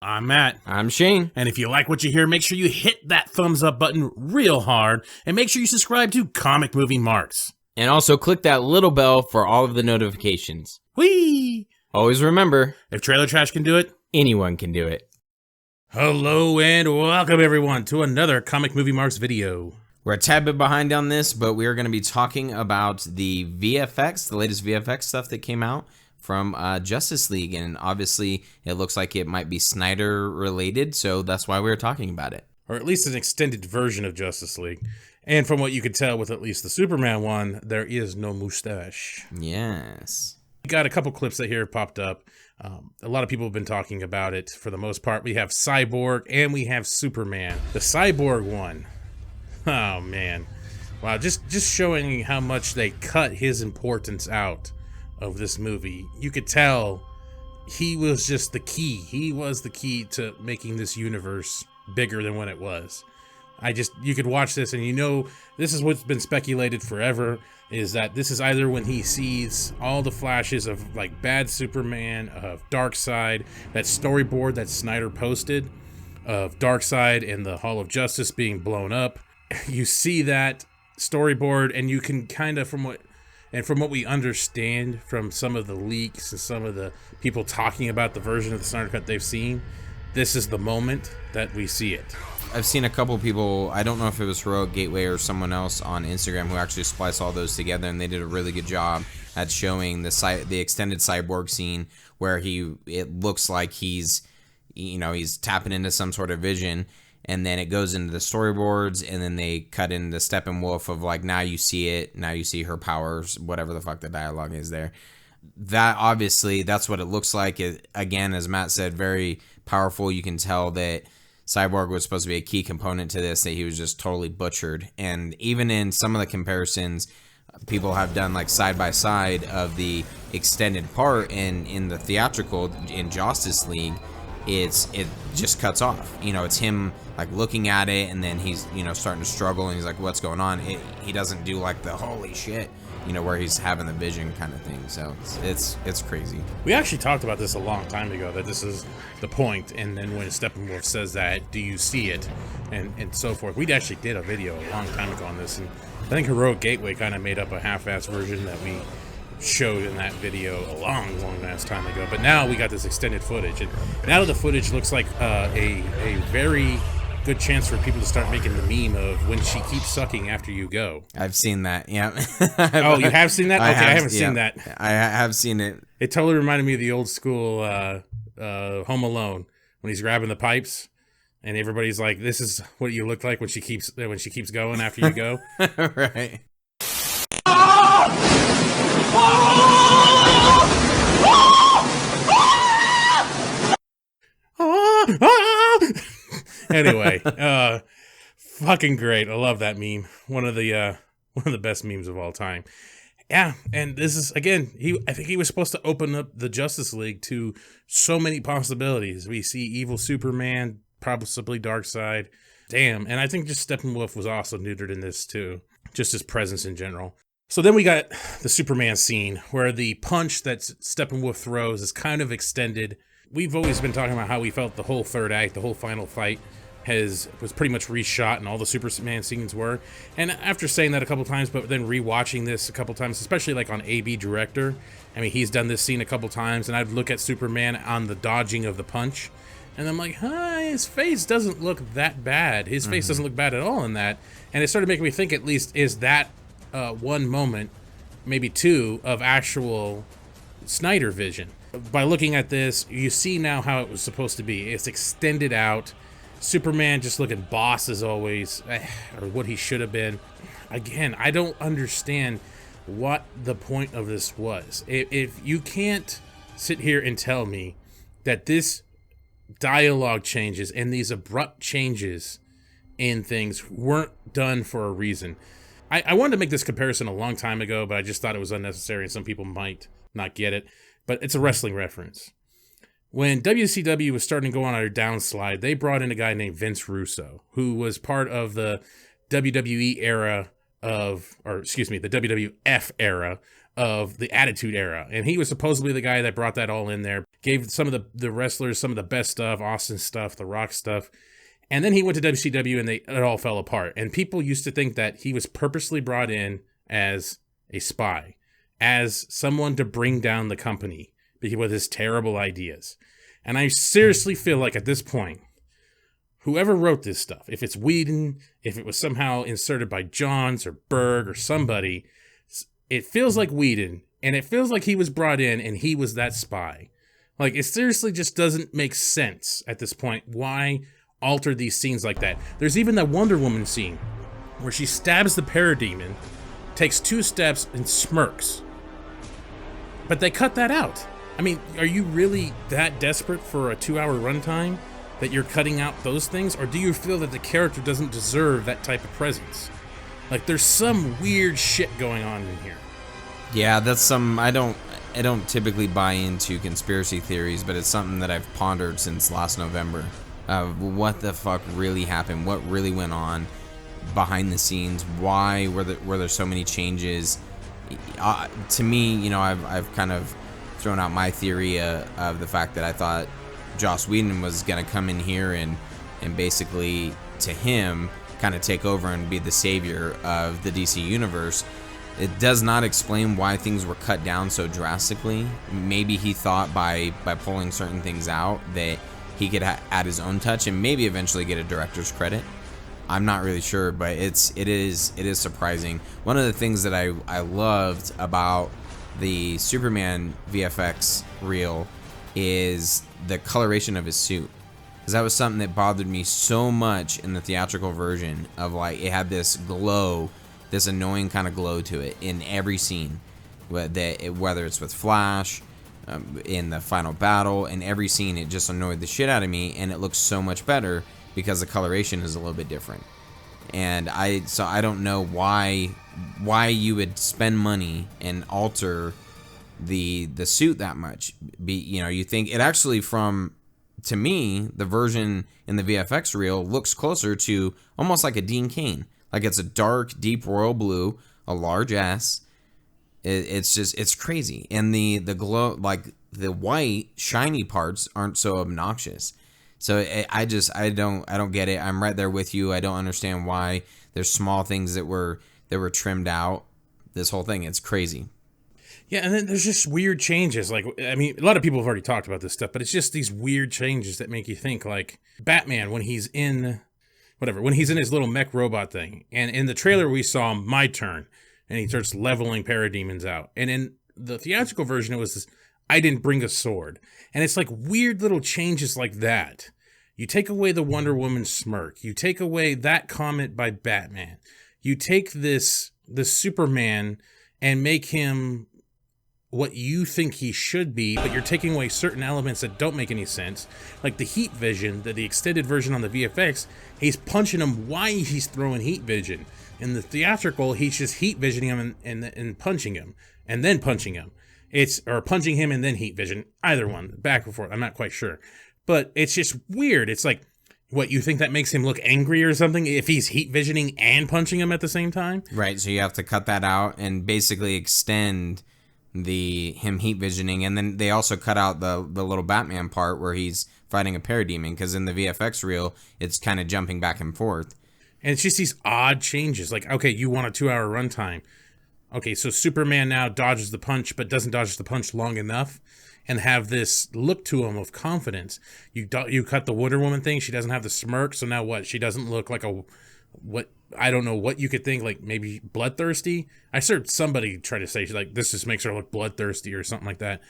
I'm Matt. I'm Shane. And if you like what you hear, make sure you hit that thumbs up button real hard, and make sure you subscribe to Comic Movie Marks. And also click that little bell for all of the notifications. Whee! Always remember, If Trailer Trash can do it, anyone can do it. hello and welcome everyone to another Comic Movie Marks video. We're a tad bit behind on this, but we are going to be talking about the VFX, the latest VFX stuff that came out from Justice League, and obviously it looks like it might be Snyder related, so that's why we're talking about it. Or at least an extended version of Justice League. And from what you could tell with at least the Superman one, there is no mustache. Yes. We got a couple clips that here popped up. A lot of people have been talking about it for the most part. We have Cyborg and we have Superman. The Cyborg one. Oh, man. Wow, just showing how much they cut his importance out of this movie. You could tell he was just the key. He was the key to making this universe bigger than what it was. You could watch this and you know, this is what's been speculated forever, is that this is either when he sees all the flashes of like bad Superman, of Darkseid, that storyboard that Snyder posted of Darkseid and the Hall of Justice being blown up. You see that storyboard and you can kind of, from what we understand from some of the leaks and some of the people talking about the version of the Snyder Cut they've seen, this is the moment that we see it. I've seen a couple people, I don't know if it was Heroic Gateway or someone else on Instagram who actually spliced all those together, and they did a really good job at showing the extended Cyborg scene where it looks like he's tapping into some sort of vision, and then it goes into the storyboards, and then they cut into Steppenwolf of like, now you see it, now you see her powers, whatever the fuck the dialogue is there. That obviously, that's what it looks like. Again, as Matt said, very powerful. You can tell that Cyborg was supposed to be a key component to this, that he was just totally butchered. And even in some of the comparisons, people have done like side by side of the extended part in the theatrical in Justice League. It just cuts off. It's him like looking at it, and then he's starting to struggle, and he's like, what's going on? He doesn't do like the holy shit, where he's having the vision kind of thing. So it's crazy. We actually talked about this a long time ago, that this is the point, and then when Steppenwolf says that, do you see it, and so forth. We actually did a video a long time ago on this, and I think Heroic Gateway kind of made up a half-ass version that we showed in that video a long ass time ago. But now we got this extended footage, and now the footage looks like a very good chance for people to start making the meme of when she keeps sucking after you go. I've seen that, yeah. Oh, you have seen that? Okay, I haven't seen that. I have seen it. It totally reminded me of the old school Home Alone, when he's grabbing the pipes and everybody's like, this is what you look like when she keeps going after you go. Right. Anyway, fucking great. I love that meme. One of the best memes of all time. Yeah, and this is, again, I think he was supposed to open up the Justice League to so many possibilities. We see evil Superman, possibly Darkseid. Damn, and I think just Steppenwolf was also neutered in this too. Just his presence in general. So then we got the Superman scene where the punch that Steppenwolf throws is kind of extended. We've always been talking about how we felt the whole third act, the whole final fight, was pretty much reshot, and all the Superman scenes were. And after saying that a couple times, but then rewatching this a couple times, especially like on AB Director, I mean, he's done this scene a couple times, and I'd look at Superman on the dodging of the punch, and I'm like, his face doesn't look that bad. His face doesn't look bad at all in that. And it started making me think, at least, is that one moment, maybe two, of actual Snyder vision. By looking at this, you see now how it was supposed to be. It's extended out. Superman just looking boss as always, or what he should have been. Again, I don't understand what the point of this was. If you can't sit here and tell me that this dialogue changes and these abrupt changes in things weren't done for a reason. I wanted to make this comparison a long time ago, but I just thought it was unnecessary, and some people might not get it. But it's a wrestling reference. When WCW was starting to go on a downslide, they brought in a guy named Vince Russo, who was part of the WWE era the WWF era of the Attitude Era. And he was supposedly the guy that brought that all in there, gave some of the wrestlers some of the best stuff, Austin stuff, The Rock stuff. And then he went to WCW and it all fell apart. And people used to think that he was purposely brought in as a spy, as someone to bring down the company with his terrible ideas. And I seriously feel like at this point, whoever wrote this stuff, if it's Whedon, if it was somehow inserted by Johns or Berg or somebody, it feels like Whedon, and it feels like he was brought in and he was that spy. Like, it seriously just doesn't make sense at this point. Why alter these scenes like that? There's even that Wonder Woman scene where she stabs the parademon, takes 2 steps, and smirks. But they cut that out. I mean, are you really that desperate for a 2-hour runtime that you're cutting out those things? Or do you feel that the character doesn't deserve that type of presence? Like, there's some weird shit going on in here. Yeah, that's some... I don't typically buy into conspiracy theories, but it's something that I've pondered since last November. What the fuck really happened? What really went on behind the scenes? Why were there so many changes? To me, you know, I've kind of thrown out my theory of the fact that I thought Joss Whedon was gonna come in here and basically, to him, kind of take over and be the savior of the DC universe. It does not explain why things were cut down so drastically. Maybe he thought by pulling certain things out that he could add his own touch and maybe eventually get a director's credit. I'm not really sure, but it is surprising. One of the things that I loved about the Superman VFX reel is the coloration of his suit. Because that was something that bothered me so much in the theatrical version of, like, it had this glow, this annoying kind of glow to it in every scene. Whether it's with Flash, in the final battle, in every scene, it just annoyed the shit out of me, and it looks so much better because the coloration is a little bit different. And I don't know why you would spend money and alter the suit that much. You think it actually, to me, the version in the VFX reel looks closer to almost like a Dean Cain. Like, it's a dark, deep royal blue, a large S. It's crazy. And the glow, like the white shiny parts aren't so obnoxious. So I don't get it. I'm right there with you. I don't understand why there's small things that were trimmed out. This whole thing, it's crazy. Yeah, and then there's just weird changes. Like, I mean, a lot of people have already talked about this stuff, but it's just these weird changes that make you think, like, Batman, when he's in his little mech robot thing, and in the trailer we saw him, my turn, and he starts leveling parademons out. And in the theatrical version, it was this, I didn't bring a sword. And it's like weird little changes like that. You take away the Wonder Woman smirk. You take away that comment by Batman. You take the Superman and make him what you think he should be, but you're taking away certain elements that don't make any sense. Like the heat vision, the extended version on the VFX, he's punching him while he's throwing heat vision. In the theatrical, he's just heat visioning him and punching him, and then punching him. Or punching him and then heat vision. Either one, back and forth, I'm not quite sure. But it's just weird. It's like, what, you think that makes him look angry or something if he's heat visioning and punching him at the same time? Right, so you have to cut that out and basically extend him heat visioning, and then they also cut out the little Batman part where he's fighting a parademon, because in the VFX reel it's kind of jumping back and forth. And it's just these odd changes. Like, okay, you want a 2-hour runtime. Okay, so Superman now dodges the punch, but doesn't dodge the punch long enough, and have this look to him of confidence. You cut the Wonder Woman thing. She doesn't have the smirk, so now what? She doesn't look like I don't know what you could think, like maybe bloodthirsty. I heard somebody try to say, like, this just makes her look bloodthirsty or something like that.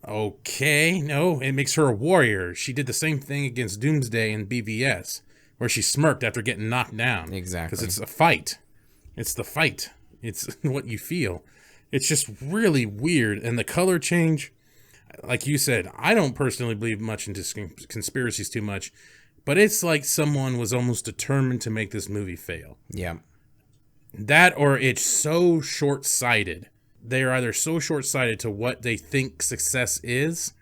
Okay, no, it makes her a warrior. She did the same thing against Doomsday in BVS, where she smirked after getting knocked down. Exactly. Because it's a fight. It's the fight. It's what you feel. It's just really weird. And the color change, like you said, I don't personally believe much into conspiracies too much, but it's like someone was almost determined to make this movie fail. Yeah. That, or it's so short-sighted. They are either so short-sighted to what they think success is,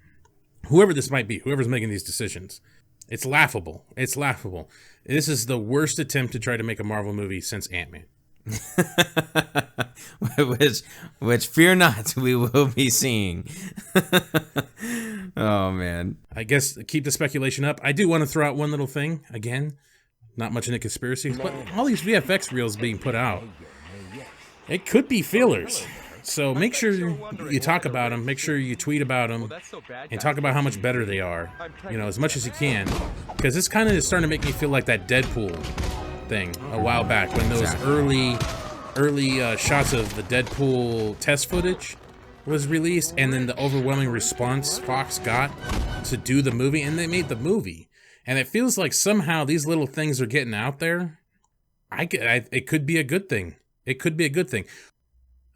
whoever this might be, whoever's making these decisions. It's laughable. It's laughable. This is the worst attempt to try to make a Marvel movie since Ant-Man. which fear not, we will be seeing. Oh man. I guess keep the speculation up. I do want to throw out one little thing again. Not much in the conspiracy, but all these VFX reels being put out, it could be fillers. So make sure you talk about them, make sure you tweet about them, and talk about how much better they are, you know, as much as you can. Because this kind of is starting to make me feel like that Deadpool thing a while back, when those early shots of the Deadpool test footage was released, and then the overwhelming response Fox got to do the movie, and they made the movie. And it feels like somehow these little things are getting out there. It could be a good thing. It could be a good thing.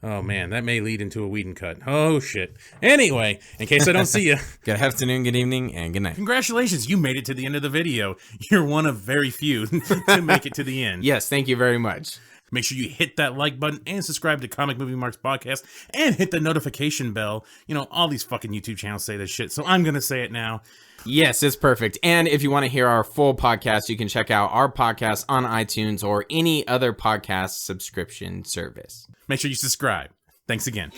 Oh man, that may lead into a Whedon cut. Oh shit. Anyway, in case I don't see you. Good afternoon, good evening, and good night. Congratulations, you made it to the end of the video. You're one of very few to make it to the end. Yes, thank you very much. Make sure you hit that like button and subscribe to Comic Movie Marks Podcast and hit the notification bell. You know, all these fucking YouTube channels say this shit, so I'm going to say it now. Yes, it's perfect. And if you want to hear our full podcast, you can check out our podcast on iTunes or any other podcast subscription service. Make sure you subscribe. Thanks again.